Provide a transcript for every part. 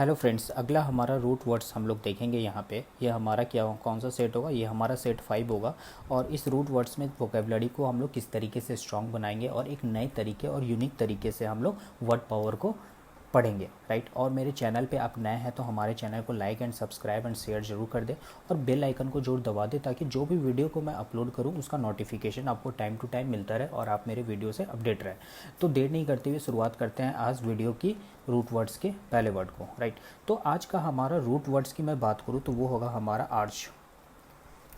Hello friends, अगला हमारा root words हम लोग देखेंगे यहाँ पे। ये हमारा क्या कौन सा सेट होगा? ये हमारा सेट 5 होगा। और इस रूट वर्ड्स में वोकेबलरी को हम लोग किस तरीके से स्ट्रॉन्ग बनाएंगे और एक नए तरीके और यूनिक तरीके से हम लोग वर्ड पावर को पढ़ेंगे, राइट। और मेरे चैनल पे आप नए हैं तो हमारे चैनल को like and subscribe and share जरूर कर दें और बेल आइकन को जरूर दबा दें ताकि जो भी वीडियो को मैं अपलोड करूं उसका नोटिफिकेशन आपको टाइम टू टाइम मिलता रहे और आप मेरे वीडियो से अपडेट रहें। तो देर नहीं करते हुए शुरुआत करते हैं आज वीडियो की रूट वर्ड्स के पहले वर्ड को, राइट। तो आज का हमारा रूट वर्ड्स की मैं बात करूँ तो वो होगा हमारा आर्च।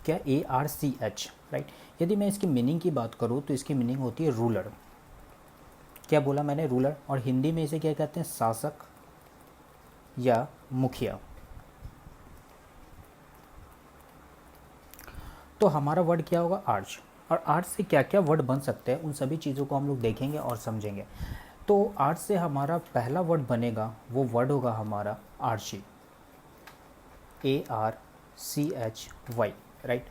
क्या? ARCH, right. यदि मैं इसकी मीनिंग की बात करूँ तो इसकी मीनिंग होती है रूलर। क्या बोला मैंने? रूलर। और हिंदी में इसे क्या कहते हैं? शासक या मुखिया। तो हमारा वर्ड क्या होगा? आर्च। और आर्च से क्या क्या वर्ड बन सकते हैं उन सभी चीज़ों को हम लोग देखेंगे और समझेंगे। तो आर्च से हमारा पहला वर्ड बनेगा, वो वर्ड होगा हमारा आर्ची। ARCHY, right.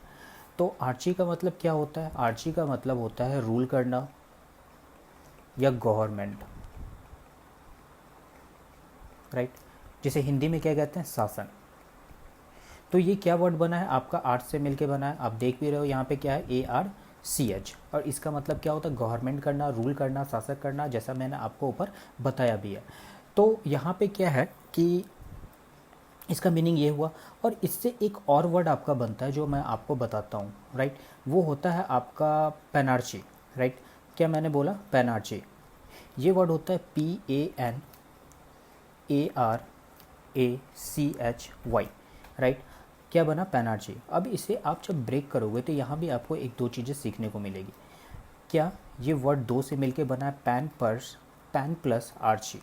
तो आर्ची का मतलब क्या होता है? आर्ची का मतलब होता है रूल करना या गवर्नमेंट, राइट। जिसे हिंदी में क्या कहते हैं? शासन। तो ये क्या वर्ड बना है? आपका आर्ट से मिलके बना है। आप देख भी रहे हो यहाँ पे क्या है? ARCH। और इसका मतलब क्या होता है? गवर्नमेंट करना, रूल करना, शासक करना, जैसा मैंने आपको ऊपर बताया भी है। तो यहाँ पे क्या है कि इसका मीनिंग ये हुआ। और इससे एक और वर्ड आपका बनता है जो मैं आपको बताता हूँ, राइट। वो होता है आपका पेनार्ची, राइट। क्या मैंने बोला? पेनार्ची। ये वर्ड होता है PANARACHY, राइट। क्या बना? पेनार्ची। अब इसे आप जब ब्रेक करोगे तो यहाँ भी आपको एक दो चीज़ें सीखने को मिलेगी। क्या? ये वर्ड दो से मिलके बना है, पैन प्लस आर्ची।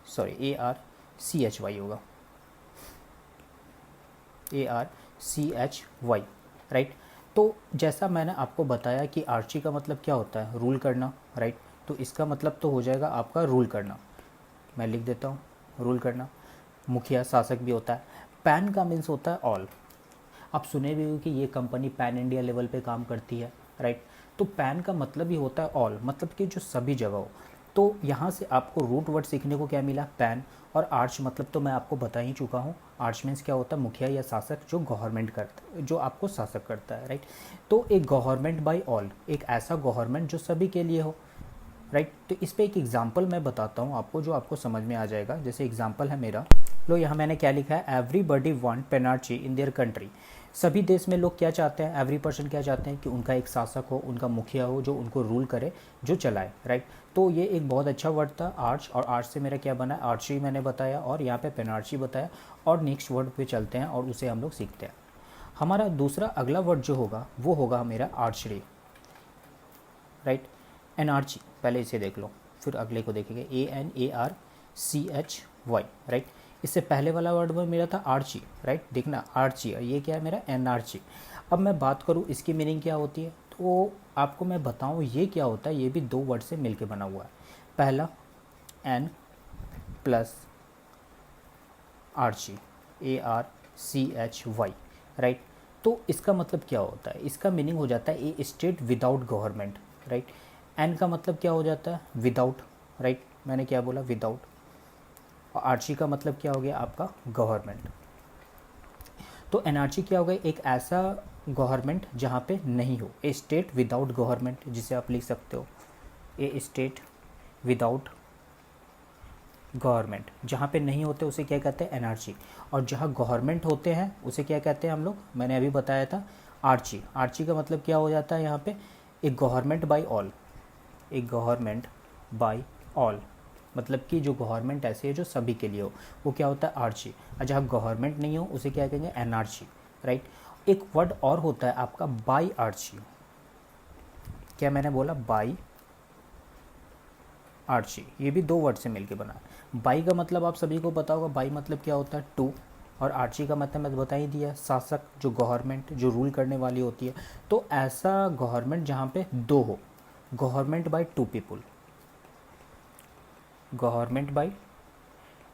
ARCHY होगा, ARCHY, राइट। तो जैसा मैंने आपको बताया कि आर्ची का मतलब क्या होता है? रूल करना, राइट। तो इसका मतलब तो हो जाएगा आपका रूल करना। मैं लिख देता हूँ, रूल करना। मुखिया, शासक भी होता है। पैन का मीन्स होता है ऑल। आप सुने भी हो कि ये कंपनी पैन इंडिया लेवल पे काम करती है, राइट। तो पैन का मतलब ही होता है ऑल, मतलब कि जो सभी जगह हो। तो यहाँ से आपको रूट वर्ड सीखने को क्या मिला? पैन। और आर्च मतलब तो मैं आपको बता ही चुका हूँ। आर्च मीन्स क्या होता है? मुखिया या शासक जो गवर्नमेंट करता है, जो आपको शासक करता है, राइट। तो एक गवर्नमेंट बाय ऑल, एक ऐसा गवर्नमेंट जो सभी के लिए हो, राइट। तो इस पे एक एग्जांपल मैं बताता हूँ आपको जो आपको समझ में आ जाएगा। जैसे एग्जांपल है मेरा, लो यहाँ मैंने क्या लिखा है? Everybody want panarchy in their country. सभी देश में लोग क्या चाहते हैं? एवरी पर्सन क्या चाहते हैं? कि उनका एक शासक हो, उनका मुखिया हो जो उनको रूल करे, जो चलाए, राइट। तो ये एक बहुत अच्छा वर्ड था आर्च। और आर्च से मेरा क्या बना? आर्ची मैंने बताया और यहाँ पे पेनार्ची बताया। और नेक्स्ट वर्ड पे चलते हैं और उसे हम लोग सीखते हैं। हमारा दूसरा अगला वर्ड जो होगा वो होगा मेरा आर्चरी, राइट। एनार्ची, पहले इसे देख लो फिर अगले को देखेंगे। ANARCHY, right. इससे पहले वाला वर्ड में मेरा था आर्ची, राइट। देखना आर्ची, ये क्या है मेरा? एनआरची। अब मैं बात करूँ इसकी मीनिंग क्या होती है तो आपको मैं बताऊँ ये क्या होता है। ये भी दो वर्ड से मिलके बना हुआ है। पहला an plus archy, ARCHY, right. तो इसका मतलब क्या होता है? इसका मीनिंग हो जाता है a state without government, right. An का मतलब क्या हो जाता है? Without, right. मैंने क्या बोला? विदाउट। और आर्ची का मतलब क्या हो गया आपका? गवर्नमेंट। तो एनआरची क्या हो गया? एक ऐसा गवर्नमेंट जहाँ पे नहीं हो, ए स्टेट विदाउट गवर्नमेंट, जिसे आप लिख सकते हो ए स्टेट विदाउट गवर्नमेंट। जहाँ पे नहीं होते उसे क्या कहते हैं? एनआरची। और जहाँ गवर्नमेंट होते हैं उसे क्या कहते हैं हम लोग? मैंने अभी बताया था आर्ची। आर्ची का मतलब क्या हो जाता है यहाँ पे? एक गवर्नमेंट बाय ऑल, एक गवर्नमेंट बाय ऑल, मतलब कि जो गवर्नमेंट ऐसी है जो सभी के लिए हो, वो क्या होता है? आर्ची। और जहाँ गवर्नमेंट नहीं हो उसे क्या कहेंगे? एनआरची, राइट। एक वर्ड और होता है आपका बाई आर्ची। क्या मैंने बोला? Bi archy. ये भी दो वर्ड से मिलके बना है। बाई का मतलब आप सभी को पता होगा, बाई मतलब क्या होता है? टू। और आर्ची का मतलब मैं बता ही दिया, शासक, जो गवर्नमेंट जो रूल करने वाली होती है। तो ऐसा गवर्नमेंट जहाँ पे दो हो, government by two people, government by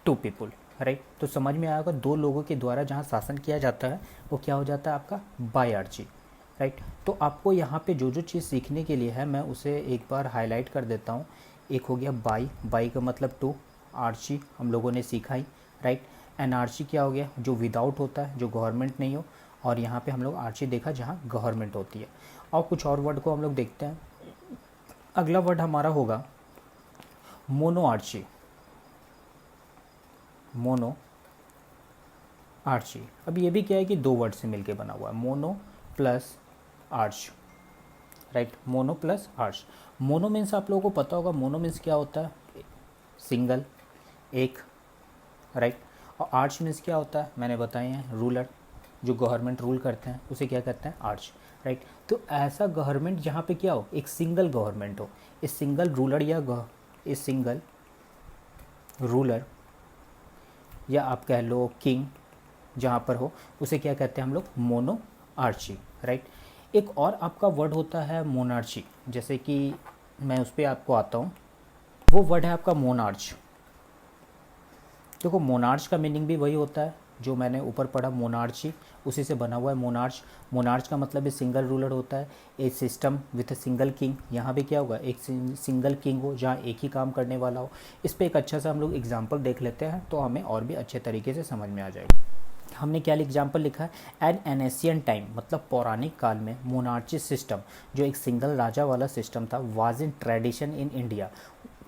two people, right. तो समझ में आएगा, दो लोगों के द्वारा जहाँ शासन किया जाता है वो क्या हो जाता है आपका? Bi archy, right. तो आपको यहाँ पे जो जो चीज़ सीखने के लिए है मैं उसे एक बार हाईलाइट कर देता हूँ। एक हो गया बाई, बाई का मतलब टू, आर्ची हम लोगों ने सीखा ही, राइट। एनार्ची क्या हो गया, जो विदाउट होता है, जो गवर्नमेंट नहीं हो, और यहाँ पे हम लोग आर्ची देखा जहाँ गवर्नमेंट होती है। और कुछ और वर्ड को हम लोग देखते हैं। अगला वर्ड हमारा होगा मोनो आर्ची। मोनो आर्ची, अब ये भी क्या है कि दो वर्ड से मिलके बना हुआ है, mono plus arch, right. Mono plus arch. Mono means आप लोगों को पता होगा, मोनो मीन्स क्या होता है, सिंगल, एक, राइट। और आर्च मीन्स क्या होता है, मैंने बताए हैं, रूलर, जो गवर्नमेंट रूल करते हैं उसे क्या कहते हैं, आर्च, राइट। तो ऐसा गवर्नमेंट जहाँ पे क्या हो, एक सिंगल गवर्नमेंट हो, इस सिंगल रूलर इस सिंगल रूलर या आप कह लो किंग जहाँ पर हो, उसे क्या कहते हैं हम लोग, मोनो आर्ची, राइट। एक और आपका वर्ड होता है मोनार्ची, जैसे कि मैं उस पर आपको आता हूँ, वो वर्ड है आपका मोनार्च। देखो मोनार्च का मीनिंग भी वही होता है जो मैंने ऊपर पढ़ा, मोनार्ची, उसी से बना हुआ है मोनार्च। मोनार्च का मतलब है सिंगल रूलर होता है, a system with a single king. यहाँ भी क्या होगा, एक सिंगल किंग हो जहाँ एक ही काम करने वाला हो। इस पर एक अच्छा सा हम लोग एग्जाम्पल देख लेते हैं तो हमें और भी अच्छे तरीके से समझ में आ जाएगा। हमने क्या एग्जाम्पल लिखा है, एट एन एशियन टाइम, मतलब पौराणिक काल में मोनार्ची सिस्टम, जो एक सिंगल राजा वाला सिस्टम था, was in tradition in India.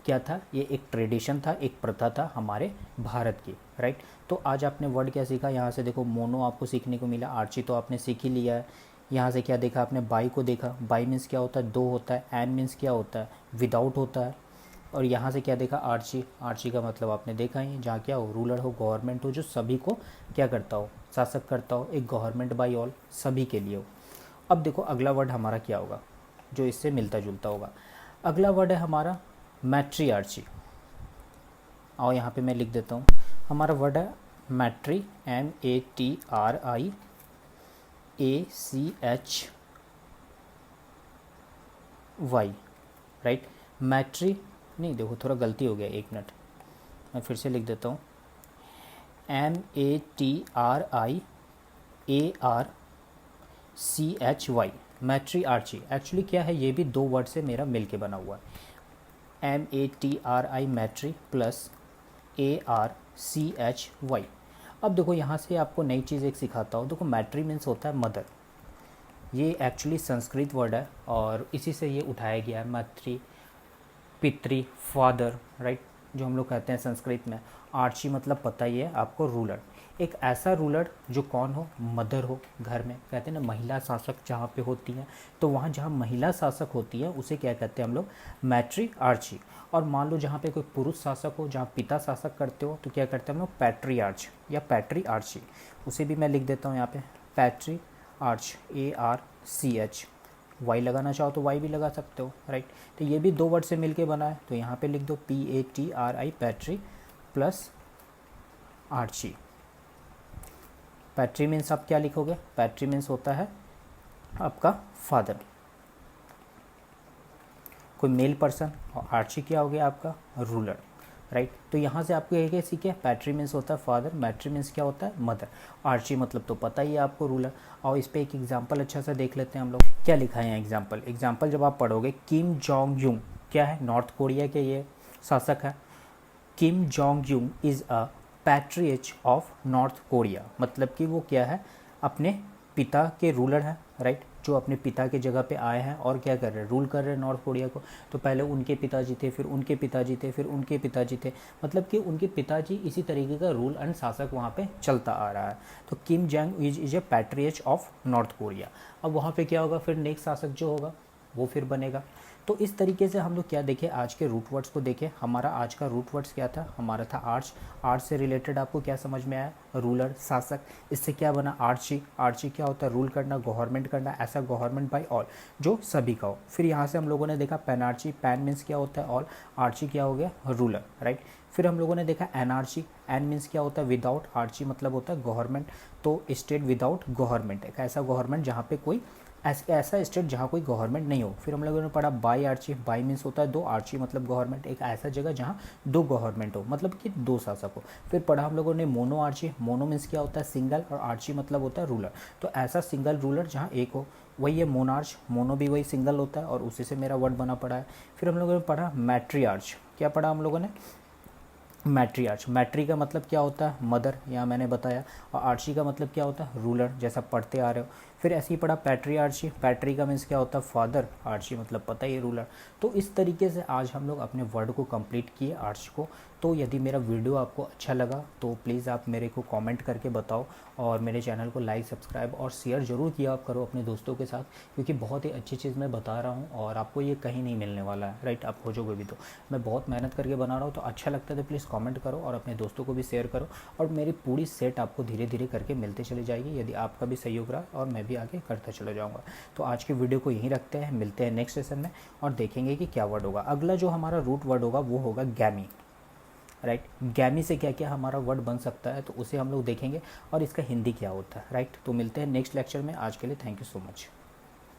क्या था, ये एक ट्रेडिशन था, एक प्रथा था हमारे भारत की, राइट। तो आज आपने वर्ड क्या सीखा, यहाँ से देखो मोनो आपको सीखने को मिला, आर्ची तो आपने सीख ही लिया है। यहाँ से क्या देखा आपने, बाई को देखा, बाई मीन्स क्या होता है, दो होता है, एन मीन्स क्या होता है, विदाउट होता है। और यहाँ से क्या देखा, आर्ची, आर्ची का मतलब आपने देखा ही, जहाँ क्या हो, रूलर हो, गवर्नमेंट हो, जो सभी को क्या करता हो, शासक करता हो, एक गवर्नमेंट बाई ऑल, सभी के लिए हो। अब देखो अगला वर्ड हमारा क्या होगा, जो इससे मिलता जुलता होगा। अगला वर्ड है हमारा मैट्रिआर्ची। और यहाँ पे मैं लिख देता हूँ, हमारा वर्ड है मैट्री, MATRIACHY, राइट। मैट्री नहीं, देखो थोड़ा गलती हो गया, एक मिनट, मैं फिर से लिख देता हूँ, MATRIARCHY, मैट्रिआर्ची। एक्चुअली क्या है, ये भी दो वर्ड से मेरा मिल के बना हुआ है, MATRI मैट्री प्लस ARCHY। अब देखो यहाँ से आपको नई चीज़ एक सिखाता हूँ। देखो मैट्री मीन्स होता है मदर, ये एक्चुअली संस्कृत वर्ड है और इसी से ये उठाया गया है, मातृ, पितृ, फादर, राइट, जो हम लोग कहते हैं संस्कृत में। आर्ची मतलब पता ही है आपको, रूलर, एक ऐसा रूलर जो कौन हो, मदर हो, घर में कहते हैं ना महिला शासक जहाँ पे होती हैं, तो वहाँ जहाँ महिला शासक होती है उसे क्या कहते हैं हम लोग, मैट्री आर्ची। और मान लो जहाँ पे कोई पुरुष शासक हो, जहाँ पिता शासक करते हो, तो क्या करते हैं हम लोग, पैट्री आर्च या पैट्री आर्ची। उसे भी मैं लिख देता हूँ यहाँ पे, पैट्री आर्च, ARCH। वाई लगाना चाहो तो वाई भी लगा सकते हो, राइट। तो ये भी दो वर्ड से मिलके बना है, तो यहाँ पे लिख दो PATRI, पैट्री प्लस आर्ची। पैट्री मीन्स आप क्या लिखोगे, पैट्री मीन्स होता है आपका फादर, कोई मेल पर्सन, और आर्ची क्या हो गया आपका, रूलर, राइट। तो यहाँ से आपको ये क्या सीखे, पैट्री मीन्स होता है फादर, मैट्री मीन्स क्या होता है, मदर, आर्ची मतलब तो पता ही है आपको, रूलर। और इस पर एक एग्जाम्पल अच्छा सा देख लेते हैं हम लोग, क्या लिखा है यहाँ एग्जाम्पल जब आप पढ़ोगे, किम जोंग यूंग क्या है, नॉर्थ कोरिया के ये शासक है। Kim Jong Un is a patriarch of North Korea, मतलब कि वो क्या है, अपने पिता के रूलर हैं, राइट, जो अपने पिता की जगह पे आए हैं और क्या कर रहे हैं, रूल कर रहे हैं नॉर्थ कोरिया को। तो पहले उनके पिताजी थे, फिर उनके पिताजी थे, फिर उनके पिताजी थे, मतलब कि उनके पिताजी, इसी तरीके का रूल एंड शासक वहाँ पे चलता आ रहा है। तो Kim Jong is a patriarch of North Korea. अब वहाँ पे क्या होगा, फिर नेक्स्ट शासक जो होगा वो फिर बनेगा। तो इस तरीके से हम लोग क्या देखें, आज के रूट वर्ड्स को देखें। हमारा आज का रूट वर्ड्स क्या था, हमारा था आर्च। आर्च से रिलेटेड आपको क्या समझ में आया, रूलर, शासक। इससे क्या बना, आर्ची। आर्ची क्या होता है, रूल करना, गवर्नमेंट करना, ऐसा गवर्नमेंट बाय ऑल जो सभी का हो। फिर यहाँ से हम लोगों ने देखा पेनार्ची, पैन मीन्स क्या होता है ऑल, आर्ची क्या हो गया, रूलर, राइट। फिर हम लोगों ने देखा एनआरची, एन मीन्स क्या होता है विदाउट, आर्ची मतलब होता है गवर्नमेंट, तो स्टेट विदाउट गवर्नमेंट, एक ऐसा गवर्नमेंट जहाँ पे कोई ऐसा स्टेट जहाँ कोई गवर्नमेंट नहीं हो। फिर हम लोगों ने पढ़ा बाई आर्ची, बाई मीन्स होता है दो, आर्ची मतलब गवर्नमेंट, एक ऐसा जगह जहाँ दो गवर्नमेंट हो, मतलब कि दो शासक हो। फिर पढ़ा हम लोगों ने मोनो आर्ची, मोनो मीन्स क्या होता है सिंगल, और आर्ची मतलब होता है रूलर, तो ऐसा सिंगल रूलर जहाँ एक हो, वही है मोनार्च। मोनो भी वही सिंगल होता है और उसी से मेरा वर्ड बना पड़ा है। फिर हम लोगों ने पढ़ा मैट्रिआर्च, क्या पढ़ा हम लोगों ने, मैट्रियार्च, मैट्री का मतलब क्या होता है, मदर, यहाँ मैंने बताया। और आर्ची का मतलब क्या होता है, रूलर, जैसा पढ़ते आ रहे हो। फिर ऐसे ही पढ़ा पैट्रियार्ची, पैट्री का मीन्स क्या होता है, फादर, आर्ची मतलब पता ही है, रूलर। तो इस तरीके से आज हम लोग अपने वर्ड को कंप्लीट किए, आर्च को। तो यदि मेरा वीडियो आपको अच्छा लगा तो प्लीज़ आप मेरे को कमेंट करके बताओ, और मेरे चैनल को लाइक, सब्सक्राइब और शेयर ज़रूर किया आप करो अपने दोस्तों के साथ, क्योंकि बहुत ही अच्छी चीज़ मैं बता रहा हूँ और आपको ये कहीं नहीं मिलने वाला है, राइट। आप खोजोगे भी तो, मैं बहुत मेहनत करके बना रहा हूँ, तो अच्छा लगता है तो प्लीज़ कमेंट करो और अपने दोस्तों को भी शेयर करो। और मेरी पूरी सेट आपको धीरे धीरे करके मिलते चली जाएगी, यदि आपका भी सहयोग रहा, और मैं भी आगे करता चला जाऊँगा। तो आज की वीडियो को यहीं रखते हैं, मिलते हैं नेक्स्ट सेशन में और देखेंगे कि क्या वर्ड होगा। अगला जो हमारा रूट वर्ड होगा वो होगा गैमी, राइट। गैमी से क्या क्या हमारा वर्ड बन सकता है, तो उसे हम लोग देखेंगे, और इसका हिंदी क्या होता है, राइट। तो मिलते हैं नेक्स्ट लेक्चर में, आज के लिए थैंक यू सो मच।